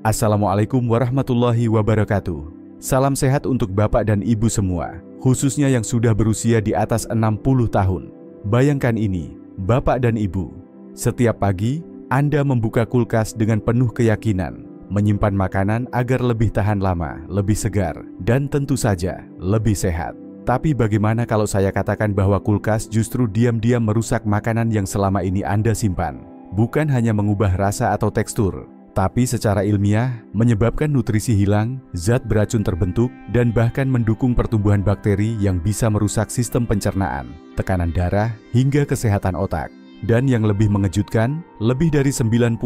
Assalamualaikum warahmatullahi wabarakatuh. Salam sehat untuk Bapak dan Ibu semua, khususnya yang sudah berusia di atas 60 tahun. Bayangkan ini, Bapak dan Ibu, setiap pagi Anda membuka kulkas dengan penuh keyakinan, menyimpan makanan agar lebih tahan lama, lebih segar, dan tentu saja lebih sehat. Tapi bagaimana kalau saya katakan bahwa kulkas justru diam-diam merusak makanan yang selama ini Anda simpan? Bukan hanya mengubah rasa atau tekstur, tapi secara ilmiah menyebabkan nutrisi hilang, zat beracun terbentuk, dan bahkan mendukung pertumbuhan bakteri yang bisa merusak sistem pencernaan, tekanan darah, hingga kesehatan otak. Dan yang lebih mengejutkan, lebih dari 90%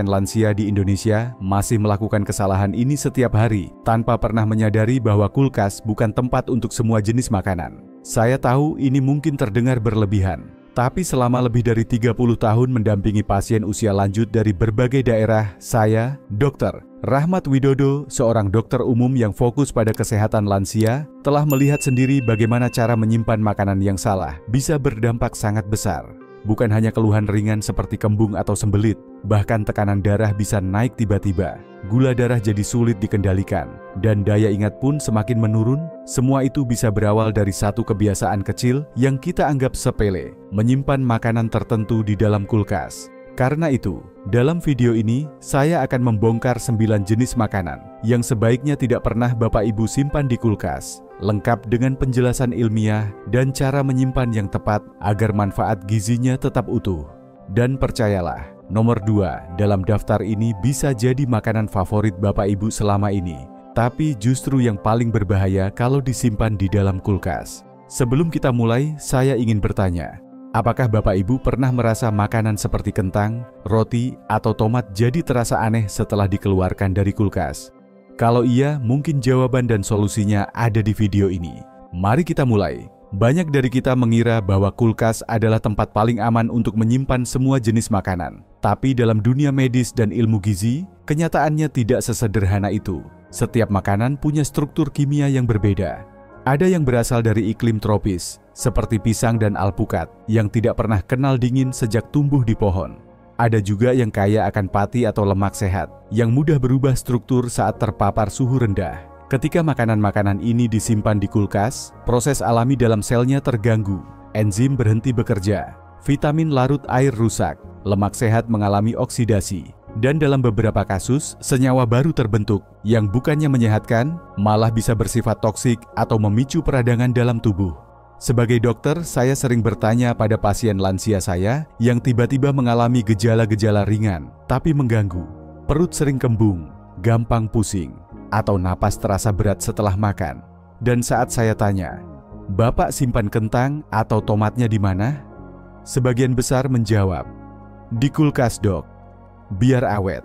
lansia di Indonesia masih melakukan kesalahan ini setiap hari tanpa pernah menyadari bahwa kulkas bukan tempat untuk semua jenis makanan. Saya tahu ini mungkin terdengar berlebihan, tapi selama lebih dari 30 tahun mendampingi pasien usia lanjut dari berbagai daerah, saya, Dr. Rahmat Widodo, seorang dokter umum yang fokus pada kesehatan lansia, telah melihat sendiri bagaimana cara menyimpan makanan yang salah bisa berdampak sangat besar. Bukan hanya keluhan ringan seperti kembung atau sembelit, bahkan tekanan darah bisa naik tiba-tiba, gula darah jadi sulit dikendalikan, dan daya ingat pun semakin menurun. Semua itu bisa berawal dari satu kebiasaan kecil yang kita anggap sepele, menyimpan makanan tertentu di dalam kulkas. Karena itu, dalam video ini, saya akan membongkar 9 jenis makanan yang sebaiknya tidak pernah Bapak Ibu simpan di kulkas, lengkap dengan penjelasan ilmiah dan cara menyimpan yang tepat agar manfaat gizinya tetap utuh. Dan percayalah, nomor 2 dalam daftar ini bisa jadi makanan favorit Bapak Ibu selama ini, tapi justru yang paling berbahaya kalau disimpan di dalam kulkas. Sebelum kita mulai, saya ingin bertanya, apakah Bapak Ibu pernah merasa makanan seperti kentang, roti, atau tomat jadi terasa aneh setelah dikeluarkan dari kulkas? Kalau iya, mungkin jawaban dan solusinya ada di video ini. Mari kita mulai. Banyak dari kita mengira bahwa kulkas adalah tempat paling aman untuk menyimpan semua jenis makanan. Tapi dalam dunia medis dan ilmu gizi, kenyataannya tidak sesederhana itu. Setiap makanan punya struktur kimia yang berbeda. Ada yang berasal dari iklim tropis, seperti pisang dan alpukat, yang tidak pernah kenal dingin sejak tumbuh di pohon. Ada juga yang kaya akan pati atau lemak sehat, yang mudah berubah struktur saat terpapar suhu rendah. Ketika makanan-makanan ini disimpan di kulkas, proses alami dalam selnya terganggu, enzim berhenti bekerja, vitamin larut air rusak, lemak sehat mengalami oksidasi, dan dalam beberapa kasus, senyawa baru terbentuk yang bukannya menyehatkan, malah bisa bersifat toksik atau memicu peradangan dalam tubuh. Sebagai dokter, saya sering bertanya pada pasien lansia saya yang tiba-tiba mengalami gejala-gejala ringan, tapi mengganggu. Perut sering kembung, gampang pusing, atau napas terasa berat setelah makan. Dan saat saya tanya, "Bapak simpan kentang atau tomatnya di mana?" Sebagian besar menjawab, "Di kulkas, Dok. Biar awet."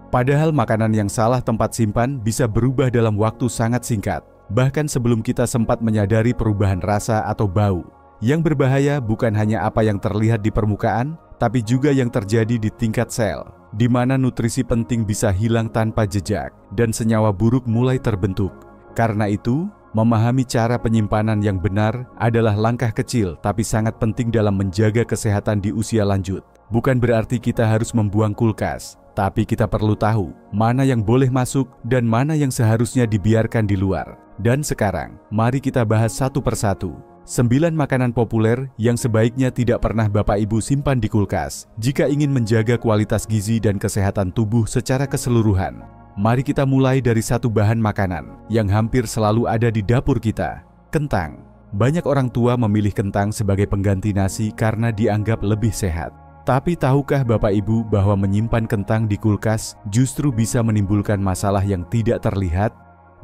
Padahal makanan yang salah tempat simpan bisa berubah dalam waktu sangat singkat. Bahkan sebelum kita sempat menyadari perubahan rasa atau bau. Yang berbahaya bukan hanya apa yang terlihat di permukaan, tapi juga yang terjadi di tingkat sel, di mana nutrisi penting bisa hilang tanpa jejak, dan senyawa buruk mulai terbentuk. Karena itu, memahami cara penyimpanan yang benar adalah langkah kecil tapi sangat penting dalam menjaga kesehatan di usia lanjut. Bukan berarti kita harus membuang kulkas, tapi kita perlu tahu mana yang boleh masuk dan mana yang seharusnya dibiarkan di luar. Dan sekarang, mari kita bahas satu persatu 9 makanan populer yang sebaiknya tidak pernah Bapak Ibu simpan di kulkas jika ingin menjaga kualitas gizi dan kesehatan tubuh secara keseluruhan. Mari kita mulai dari satu bahan makanan yang hampir selalu ada di dapur kita, kentang. Banyak orang tua memilih kentang sebagai pengganti nasi karena dianggap lebih sehat. Tapi tahukah Bapak Ibu bahwa menyimpan kentang di kulkas justru bisa menimbulkan masalah yang tidak terlihat?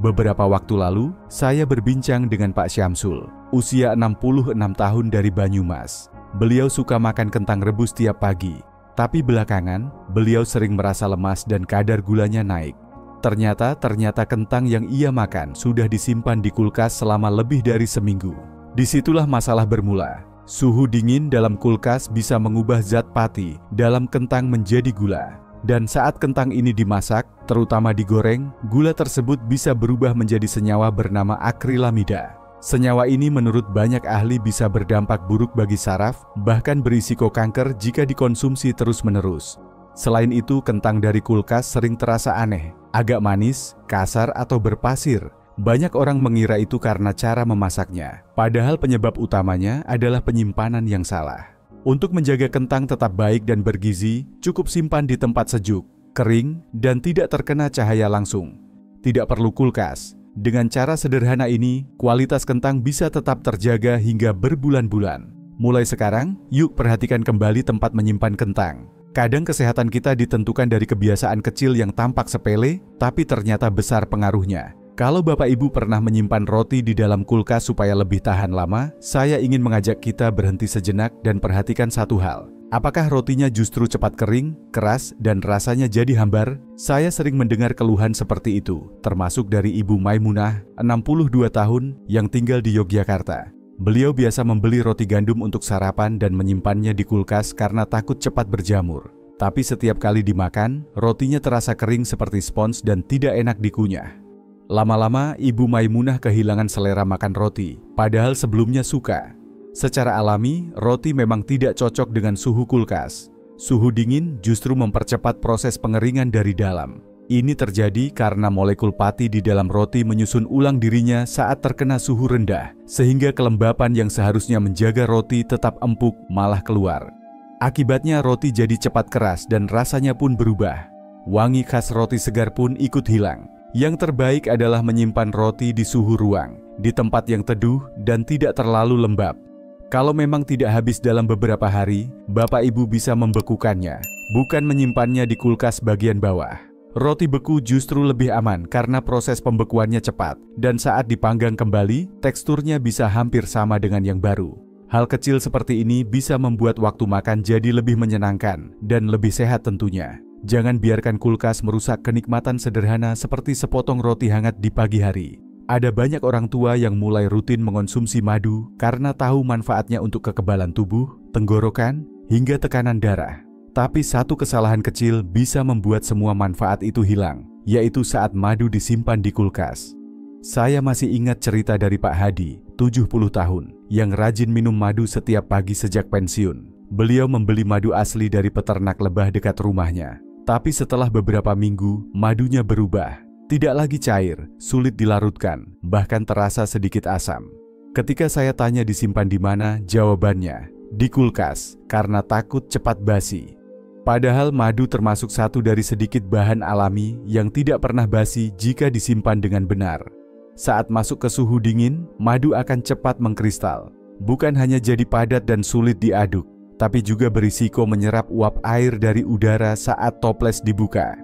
Beberapa waktu lalu, saya berbincang dengan Pak Syamsul, usia 66 tahun dari Banyumas. Beliau suka makan kentang rebus tiap pagi, tapi belakangan, beliau sering merasa lemas dan kadar gulanya naik. Ternyata kentang yang ia makan sudah disimpan di kulkas selama lebih dari seminggu. Disitulah masalah bermula. Suhu dingin dalam kulkas bisa mengubah zat pati dalam kentang menjadi gula. Dan saat kentang ini dimasak, terutama digoreng, gula tersebut bisa berubah menjadi senyawa bernama akrilamida. Senyawa ini menurut banyak ahli bisa berdampak buruk bagi saraf, bahkan berisiko kanker jika dikonsumsi terus-menerus. Selain itu, kentang dari kulkas sering terasa aneh, agak manis, kasar, atau berpasir. Banyak orang mengira itu karena cara memasaknya, padahal penyebab utamanya adalah penyimpanan yang salah. Untuk menjaga kentang tetap baik dan bergizi, cukup simpan di tempat sejuk, kering, dan tidak terkena cahaya langsung. Tidak perlu kulkas. Dengan cara sederhana ini, kualitas kentang bisa tetap terjaga hingga berbulan-bulan. Mulai sekarang, yuk perhatikan kembali tempat menyimpan kentang. Kadang kesehatan kita ditentukan dari kebiasaan kecil yang tampak sepele, tapi ternyata besar pengaruhnya. Kalau Bapak Ibu pernah menyimpan roti di dalam kulkas supaya lebih tahan lama, saya ingin mengajak kita berhenti sejenak dan perhatikan satu hal. Apakah rotinya justru cepat kering, keras, dan rasanya jadi hambar? Saya sering mendengar keluhan seperti itu, termasuk dari Ibu Maimunah, 62 tahun, yang tinggal di Yogyakarta. Beliau biasa membeli roti gandum untuk sarapan dan menyimpannya di kulkas karena takut cepat berjamur. Tapi setiap kali dimakan, rotinya terasa kering seperti spons dan tidak enak dikunyah. Lama-lama, Ibu Maimunah kehilangan selera makan roti, padahal sebelumnya suka. Secara alami, roti memang tidak cocok dengan suhu kulkas. Suhu dingin justru mempercepat proses pengeringan dari dalam. Ini terjadi karena molekul pati di dalam roti menyusun ulang dirinya saat terkena suhu rendah, sehingga kelembapan yang seharusnya menjaga roti tetap empuk malah keluar. Akibatnya roti jadi cepat keras dan rasanya pun berubah. Wangi khas roti segar pun ikut hilang. Yang terbaik adalah menyimpan roti di suhu ruang, di tempat yang teduh dan tidak terlalu lembab. Kalau memang tidak habis dalam beberapa hari, Bapak Ibu bisa membekukannya, bukan menyimpannya di kulkas bagian bawah. Roti beku justru lebih aman karena proses pembekuannya cepat, dan saat dipanggang kembali, teksturnya bisa hampir sama dengan yang baru. Hal kecil seperti ini bisa membuat waktu makan jadi lebih menyenangkan dan lebih sehat tentunya. Jangan biarkan kulkas merusak kenikmatan sederhana seperti sepotong roti hangat di pagi hari. Ada banyak orang tua yang mulai rutin mengonsumsi madu karena tahu manfaatnya untuk kekebalan tubuh, tenggorokan, hingga tekanan darah. Tapi satu kesalahan kecil bisa membuat semua manfaat itu hilang, yaitu saat madu disimpan di kulkas. Saya masih ingat cerita dari Pak Hadi, 70 tahun, yang rajin minum madu setiap pagi sejak pensiun. Beliau membeli madu asli dari peternak lebah dekat rumahnya. Tapi setelah beberapa minggu, madunya berubah. Tidak lagi cair, sulit dilarutkan, bahkan terasa sedikit asam. Ketika saya tanya disimpan di mana, jawabannya, di kulkas, karena takut cepat basi. Padahal madu termasuk satu dari sedikit bahan alami yang tidak pernah basi jika disimpan dengan benar. Saat masuk ke suhu dingin, madu akan cepat mengkristal. Bukan hanya jadi padat dan sulit diaduk, tapi juga berisiko menyerap uap air dari udara saat toples dibuka.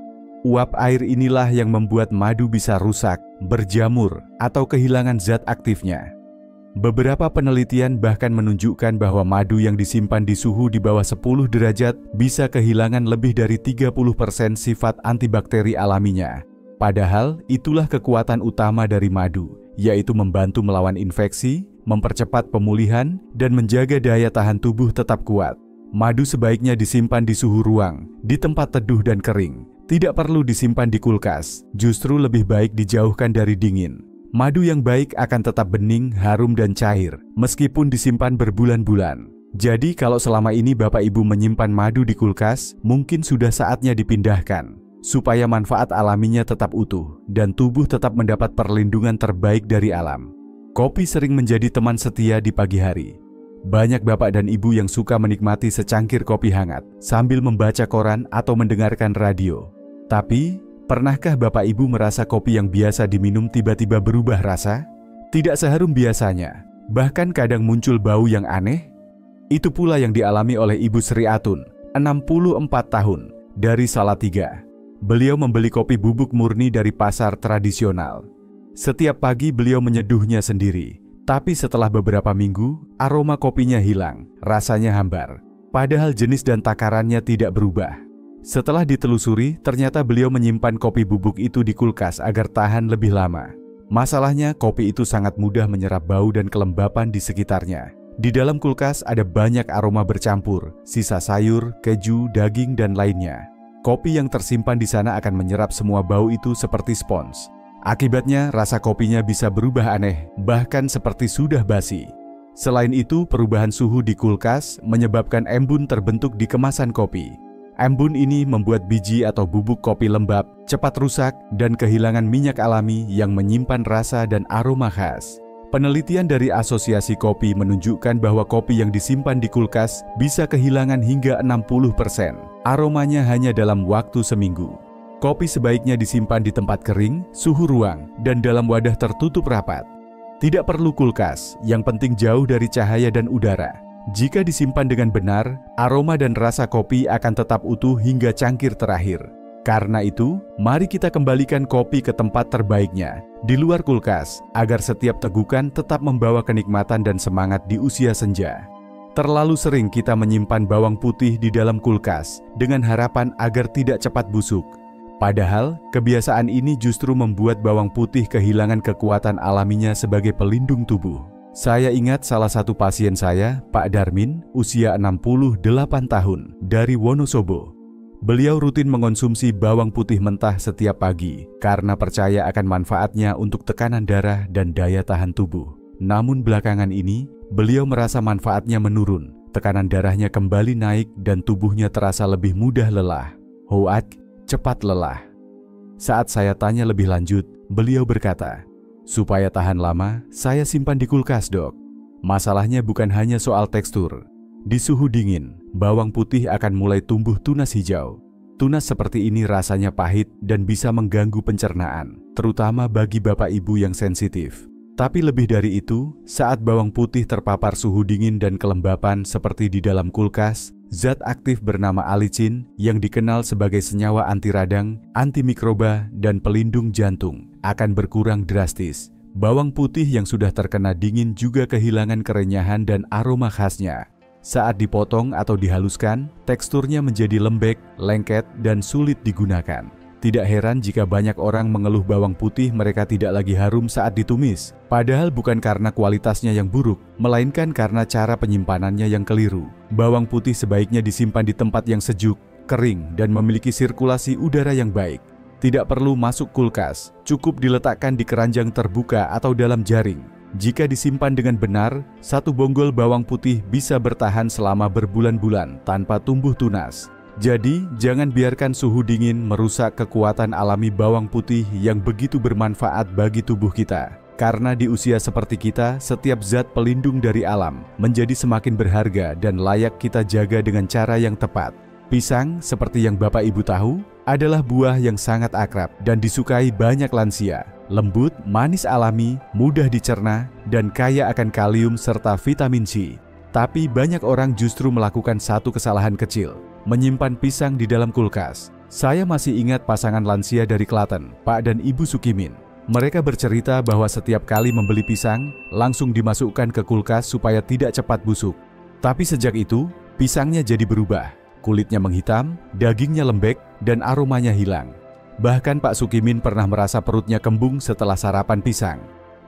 Uap air inilah yang membuat madu bisa rusak, berjamur, atau kehilangan zat aktifnya. Beberapa penelitian bahkan menunjukkan bahwa madu yang disimpan di suhu di bawah 10 derajat bisa kehilangan lebih dari 30% sifat antibakteri alaminya. Padahal itulah kekuatan utama dari madu, yaitu membantu melawan infeksi, mempercepat pemulihan, dan menjaga daya tahan tubuh tetap kuat. Madu sebaiknya disimpan di suhu ruang, di tempat teduh dan kering. Tidak perlu disimpan di kulkas, justru lebih baik dijauhkan dari dingin. Madu yang baik akan tetap bening, harum, dan cair, meskipun disimpan berbulan-bulan. Jadi kalau selama ini Bapak Ibu menyimpan madu di kulkas, mungkin sudah saatnya dipindahkan, supaya manfaat alaminya tetap utuh, dan tubuh tetap mendapat perlindungan terbaik dari alam. Kopi sering menjadi teman setia di pagi hari. Banyak bapak dan ibu yang suka menikmati secangkir kopi hangat sambil membaca koran atau mendengarkan radio. Tapi, pernahkah Bapak Ibu merasa kopi yang biasa diminum tiba-tiba berubah rasa? Tidak seharum biasanya, bahkan kadang muncul bau yang aneh. Itu pula yang dialami oleh Ibu Sri Atun, 64 tahun, dari Salatiga. Beliau membeli kopi bubuk murni dari pasar tradisional. Setiap pagi beliau menyeduhnya sendiri, tapi setelah beberapa minggu, aroma kopinya hilang, rasanya hambar. Padahal jenis dan takarannya tidak berubah. Setelah ditelusuri, ternyata beliau menyimpan kopi bubuk itu di kulkas agar tahan lebih lama. Masalahnya, kopi itu sangat mudah menyerap bau dan kelembapan di sekitarnya. Di dalam kulkas ada banyak aroma bercampur, sisa sayur, keju, daging, dan lainnya. Kopi yang tersimpan di sana akan menyerap semua bau itu seperti spons. Akibatnya, rasa kopinya bisa berubah aneh, bahkan seperti sudah basi. Selain itu, perubahan suhu di kulkas menyebabkan embun terbentuk di kemasan kopi. Embun ini membuat biji atau bubuk kopi lembab, cepat rusak, dan kehilangan minyak alami yang menyimpan rasa dan aroma khas. Penelitian dari Asosiasi Kopi menunjukkan bahwa kopi yang disimpan di kulkas bisa kehilangan hingga 60% aromanya hanya dalam waktu seminggu. Kopi sebaiknya disimpan di tempat kering, suhu ruang, dan dalam wadah tertutup rapat. Tidak perlu kulkas, yang penting jauh dari cahaya dan udara. Jika disimpan dengan benar, aroma dan rasa kopi akan tetap utuh hingga cangkir terakhir. Karena itu, mari kita kembalikan kopi ke tempat terbaiknya, di luar kulkas, agar setiap tegukan tetap membawa kenikmatan dan semangat di usia senja. Terlalu sering kita menyimpan bawang putih di dalam kulkas, dengan harapan agar tidak cepat busuk. Padahal, kebiasaan ini justru membuat bawang putih kehilangan kekuatan alaminya sebagai pelindung tubuh. Saya ingat salah satu pasien saya, Pak Darmin, usia 68 tahun, dari Wonosobo. Beliau rutin mengonsumsi bawang putih mentah setiap pagi karena percaya akan manfaatnya untuk tekanan darah dan daya tahan tubuh. Namun belakangan ini, beliau merasa manfaatnya menurun, tekanan darahnya kembali naik dan tubuhnya terasa lebih mudah lelah. Hoak, cepat lelah. Saat saya tanya lebih lanjut, beliau berkata, "Supaya tahan lama, saya simpan di kulkas, Dok. Masalahnya bukan hanya soal tekstur. Di suhu dingin, bawang putih akan mulai tumbuh tunas hijau. Tunas seperti ini rasanya pahit dan bisa mengganggu pencernaan, terutama bagi bapak ibu yang sensitif. Tapi lebih dari itu, saat bawang putih terpapar suhu dingin dan kelembapan seperti di dalam kulkas, zat aktif bernama alicin yang dikenal sebagai senyawa anti radang, anti mikroba, dan pelindung jantung akan berkurang drastis. Bawang putih yang sudah terkena dingin juga kehilangan kerenyahan dan aroma khasnya. Saat dipotong atau dihaluskan, teksturnya menjadi lembek, lengket, dan sulit digunakan. Tidak heran jika banyak orang mengeluh bawang putih mereka tidak lagi harum saat ditumis. Padahal bukan karena kualitasnya yang buruk, melainkan karena cara penyimpanannya yang keliru. Bawang putih sebaiknya disimpan di tempat yang sejuk, kering, dan memiliki sirkulasi udara yang baik. Tidak perlu masuk kulkas, cukup diletakkan di keranjang terbuka atau dalam jaring. Jika disimpan dengan benar, satu bonggol bawang putih bisa bertahan selama berbulan-bulan tanpa tumbuh tunas. Jadi, jangan biarkan suhu dingin merusak kekuatan alami bawang putih yang begitu bermanfaat bagi tubuh kita. Karena di usia seperti kita, setiap zat pelindung dari alam menjadi semakin berharga dan layak kita jaga dengan cara yang tepat. Pisang, seperti yang Bapak Ibu tahu, adalah buah yang sangat akrab dan disukai banyak lansia. Lembut, manis alami, mudah dicerna, dan kaya akan kalium serta vitamin C. Tapi banyak orang justru melakukan satu kesalahan kecil, menyimpan pisang di dalam kulkas. Saya masih ingat pasangan lansia dari Klaten, Pak dan Ibu Sukimin. Mereka bercerita bahwa setiap kali membeli pisang, langsung dimasukkan ke kulkas supaya tidak cepat busuk. Tapi sejak itu, pisangnya jadi berubah. Kulitnya menghitam, dagingnya lembek, dan aromanya hilang. Bahkan Pak Sukimin pernah merasa perutnya kembung setelah sarapan pisang.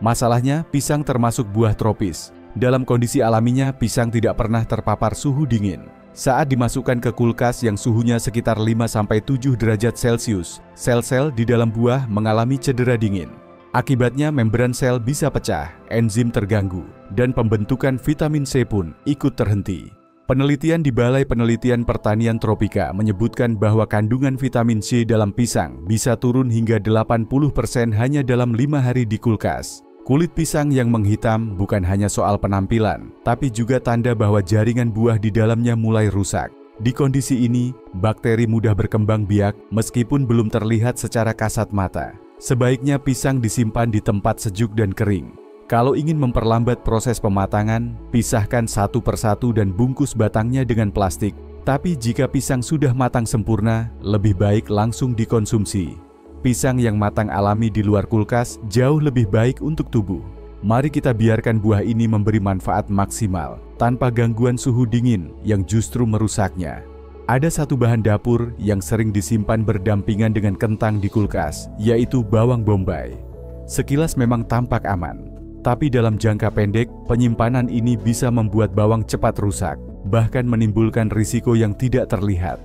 Masalahnya, pisang termasuk buah tropis. Dalam kondisi alaminya, pisang tidak pernah terpapar suhu dingin. Saat dimasukkan ke kulkas yang suhunya sekitar 5-7 derajat Celcius, sel-sel di dalam buah mengalami cedera dingin. Akibatnya membran sel bisa pecah, enzim terganggu, dan pembentukan vitamin C pun ikut terhenti. Penelitian di Balai Penelitian Pertanian Tropika menyebutkan bahwa kandungan vitamin C dalam pisang bisa turun hingga 80% hanya dalam 5 hari di kulkas. Kulit pisang yang menghitam bukan hanya soal penampilan, tapi juga tanda bahwa jaringan buah di dalamnya mulai rusak. Di kondisi ini, bakteri mudah berkembang biak meskipun belum terlihat secara kasat mata. Sebaiknya pisang disimpan di tempat sejuk dan kering. Kalau ingin memperlambat proses pematangan, pisahkan satu persatu dan bungkus batangnya dengan plastik. Tapi jika pisang sudah matang sempurna, lebih baik langsung dikonsumsi. Pisang yang matang alami di luar kulkas jauh lebih baik untuk tubuh. Mari kita biarkan buah ini memberi manfaat maksimal, tanpa gangguan suhu dingin yang justru merusaknya. Ada satu bahan dapur yang sering disimpan berdampingan dengan kentang di kulkas, yaitu bawang bombay. Sekilas memang tampak aman. Tapi dalam jangka pendek, penyimpanan ini bisa membuat bawang cepat rusak, bahkan menimbulkan risiko yang tidak terlihat.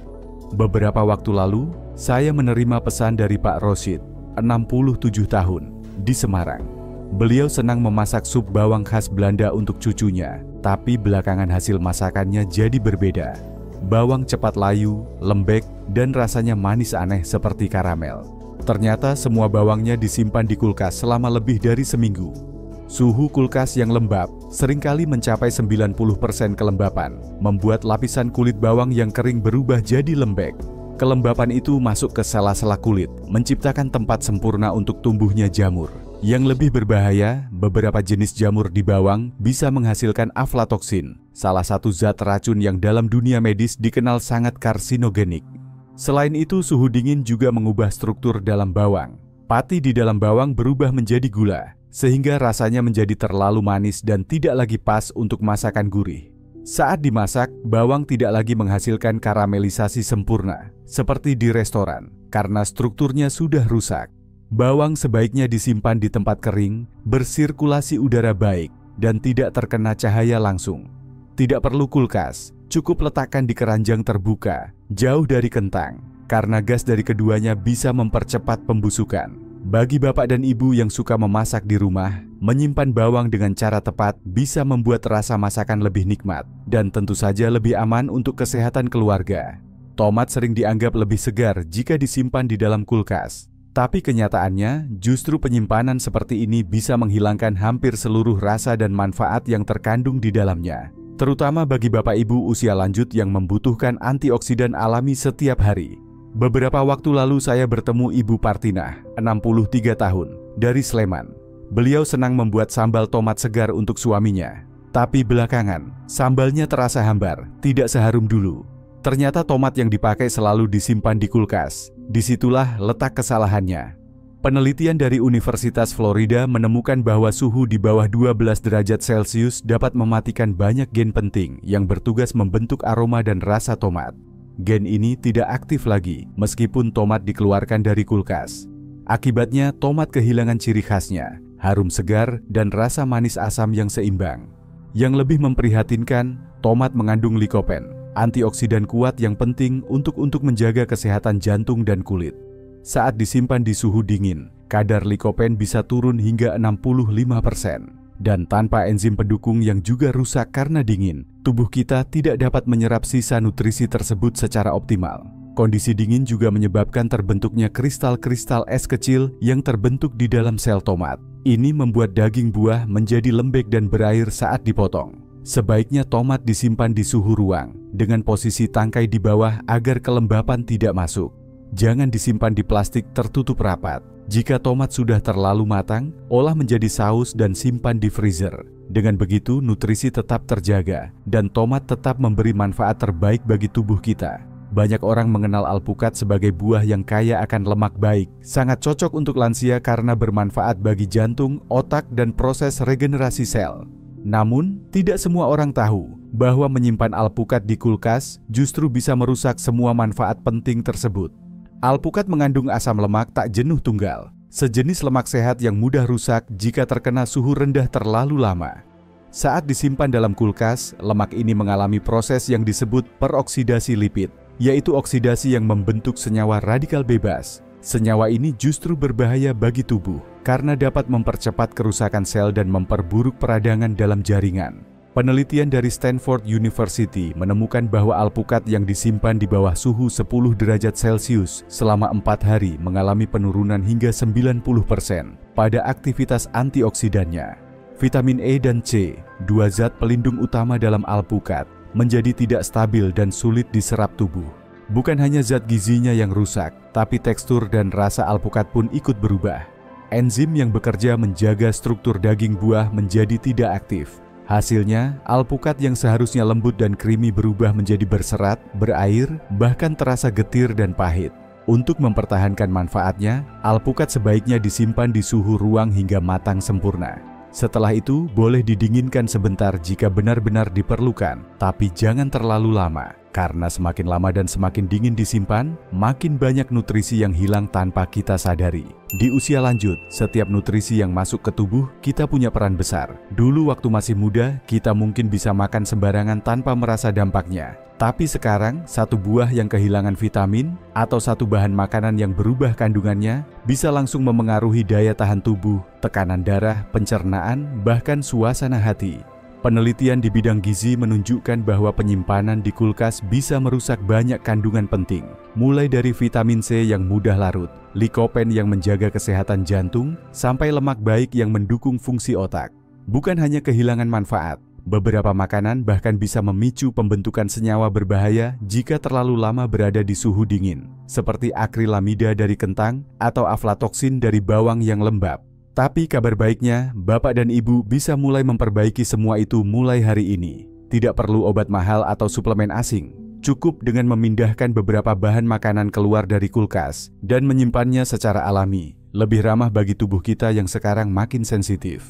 Beberapa waktu lalu, saya menerima pesan dari Pak Rosid, 67 tahun, di Semarang. Beliau senang memasak sup bawang khas Belanda untuk cucunya, tapi belakangan hasil masakannya jadi berbeda. bawang cepat layu, lembek, dan rasanya manis aneh seperti karamel. Ternyata semua bawangnya disimpan di kulkas selama lebih dari seminggu. Suhu kulkas yang lembab seringkali mencapai 90% kelembapan, membuat lapisan kulit bawang yang kering berubah jadi lembek. Kelembapan itu masuk ke sela-sela kulit, menciptakan tempat sempurna untuk tumbuhnya jamur. Yang lebih berbahaya, beberapa jenis jamur di bawang bisa menghasilkan aflatoksin, salah satu zat racun yang dalam dunia medis dikenal sangat karsinogenik. Selain itu, suhu dingin juga mengubah struktur dalam bawang. Pati di dalam bawang berubah menjadi gula, sehingga rasanya menjadi terlalu manis dan tidak lagi pas untuk masakan gurih. Saat dimasak, bawang tidak lagi menghasilkan karamelisasi sempurna, seperti di restoran, karena strukturnya sudah rusak. Bawang sebaiknya disimpan di tempat kering, bersirkulasi udara baik, dan tidak terkena cahaya langsung. Tidak perlu kulkas, cukup letakkan di keranjang terbuka, jauh dari kentang, karena gas dari keduanya bisa mempercepat pembusukan. Bagi bapak dan ibu yang suka memasak di rumah, menyimpan bawang dengan cara tepat bisa membuat rasa masakan lebih nikmat, dan tentu saja lebih aman untuk kesehatan keluarga. Tomat sering dianggap lebih segar jika disimpan di dalam kulkas. Tapi kenyataannya, justru penyimpanan seperti ini bisa menghilangkan hampir seluruh rasa dan manfaat yang terkandung di dalamnya. Terutama bagi bapak ibu usia lanjut yang membutuhkan antioksidan alami setiap hari. Beberapa waktu lalu saya bertemu Ibu Partinah, 63 tahun, dari Sleman. Beliau senang membuat sambal tomat segar untuk suaminya. Tapi belakangan, sambalnya terasa hambar, tidak seharum dulu. Ternyata tomat yang dipakai selalu disimpan di kulkas. Disitulah letak kesalahannya. Penelitian dari Universitas Florida menemukan bahwa suhu di bawah 12 derajat Celcius dapat mematikan banyak gen penting yang bertugas membentuk aroma dan rasa tomat. Gen ini tidak aktif lagi meskipun tomat dikeluarkan dari kulkas. Akibatnya, tomat kehilangan ciri khasnya, harum segar dan rasa manis asam yang seimbang. Yang lebih memprihatinkan, tomat mengandung likopen, antioksidan kuat yang penting untuk menjaga kesehatan jantung dan kulit. Saat disimpan di suhu dingin, kadar likopen bisa turun hingga 65%. Dan tanpa enzim pendukung yang juga rusak karena dingin, tubuh kita tidak dapat menyerap sisa nutrisi tersebut secara optimal. Kondisi dingin juga menyebabkan terbentuknya kristal-kristal es kecil yang terbentuk di dalam sel tomat. Ini membuat daging buah menjadi lembek dan berair saat dipotong. Sebaiknya tomat disimpan di suhu ruang, dengan posisi tangkai di bawah agar kelembapan tidak masuk. Jangan disimpan di plastik tertutup rapat. Jika tomat sudah terlalu matang, olah menjadi saus dan simpan di freezer. Dengan begitu, nutrisi tetap terjaga, dan tomat tetap memberi manfaat terbaik bagi tubuh kita. Banyak orang mengenal alpukat sebagai buah yang kaya akan lemak baik, sangat cocok untuk lansia karena bermanfaat bagi jantung, otak, dan proses regenerasi sel. Namun, tidak semua orang tahu bahwa menyimpan alpukat di kulkas justru bisa merusak semua manfaat penting tersebut. Alpukat mengandung asam lemak tak jenuh tunggal, sejenis lemak sehat yang mudah rusak jika terkena suhu rendah terlalu lama. Saat disimpan dalam kulkas, lemak ini mengalami proses yang disebut peroksidasi lipid, yaitu oksidasi yang membentuk senyawa radikal bebas. Senyawa ini justru berbahaya bagi tubuh karena dapat mempercepat kerusakan sel dan memperburuk peradangan dalam jaringan. Penelitian dari Stanford University menemukan bahwa alpukat yang disimpan di bawah suhu 10 derajat Celcius selama 4 hari mengalami penurunan hingga 90% pada aktivitas antioksidannya. Vitamin E dan C, dua zat pelindung utama dalam alpukat, menjadi tidak stabil dan sulit diserap tubuh. Bukan hanya zat gizinya yang rusak, tapi tekstur dan rasa alpukat pun ikut berubah. Enzim yang bekerja menjaga struktur daging buah menjadi tidak aktif. Hasilnya, alpukat yang seharusnya lembut dan creamy berubah menjadi berserat, berair, bahkan terasa getir dan pahit. Untuk mempertahankan manfaatnya, alpukat sebaiknya disimpan di suhu ruang hingga matang sempurna. Setelah itu, boleh didinginkan sebentar jika benar-benar diperlukan, tapi jangan terlalu lama. Karena semakin lama dan semakin dingin disimpan, makin banyak nutrisi yang hilang tanpa kita sadari. Di usia lanjut, setiap nutrisi yang masuk ke tubuh, kita punya peran besar. Dulu waktu masih muda, kita mungkin bisa makan sembarangan tanpa merasa dampaknya. Tapi sekarang, satu buah yang kehilangan vitamin, atau satu bahan makanan yang berubah kandungannya, bisa langsung memengaruhi daya tahan tubuh, tekanan darah, pencernaan, bahkan suasana hati. Penelitian di bidang gizi menunjukkan bahwa penyimpanan di kulkas bisa merusak banyak kandungan penting, mulai dari vitamin C yang mudah larut, likopen yang menjaga kesehatan jantung, sampai lemak baik yang mendukung fungsi otak. Bukan hanya kehilangan manfaat, beberapa makanan bahkan bisa memicu pembentukan senyawa berbahaya jika terlalu lama berada di suhu dingin, seperti akrilamida dari kentang atau aflatoksin dari bawang yang lembab. Tapi kabar baiknya, Bapak dan Ibu bisa mulai memperbaiki semua itu mulai hari ini. Tidak perlu obat mahal atau suplemen asing. Cukup dengan memindahkan beberapa bahan makanan keluar dari kulkas dan menyimpannya secara alami, lebih ramah bagi tubuh kita yang sekarang makin sensitif.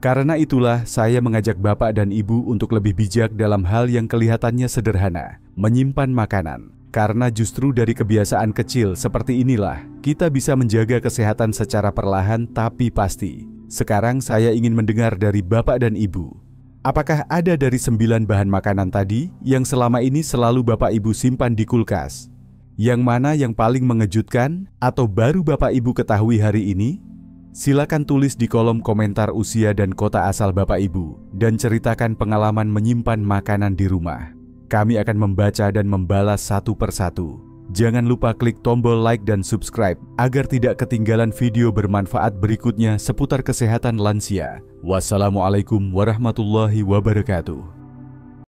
Karena itulah saya mengajak Bapak dan Ibu untuk lebih bijak dalam hal yang kelihatannya sederhana, menyimpan makanan. Karena justru dari kebiasaan kecil seperti inilah, kita bisa menjaga kesehatan secara perlahan tapi pasti. Sekarang saya ingin mendengar dari Bapak dan Ibu. Apakah ada dari 9 bahan makanan tadi yang selama ini selalu Bapak Ibu simpan di kulkas? Yang mana yang paling mengejutkan atau baru Bapak Ibu ketahui hari ini? Silakan tulis di kolom komentar usia dan kota asal Bapak Ibu dan ceritakan pengalaman menyimpan makanan di rumah. Kami akan membaca dan membalas satu persatu. Jangan lupa klik tombol like dan subscribe agar tidak ketinggalan video bermanfaat berikutnya seputar kesehatan lansia. Wassalamualaikum warahmatullahi wabarakatuh.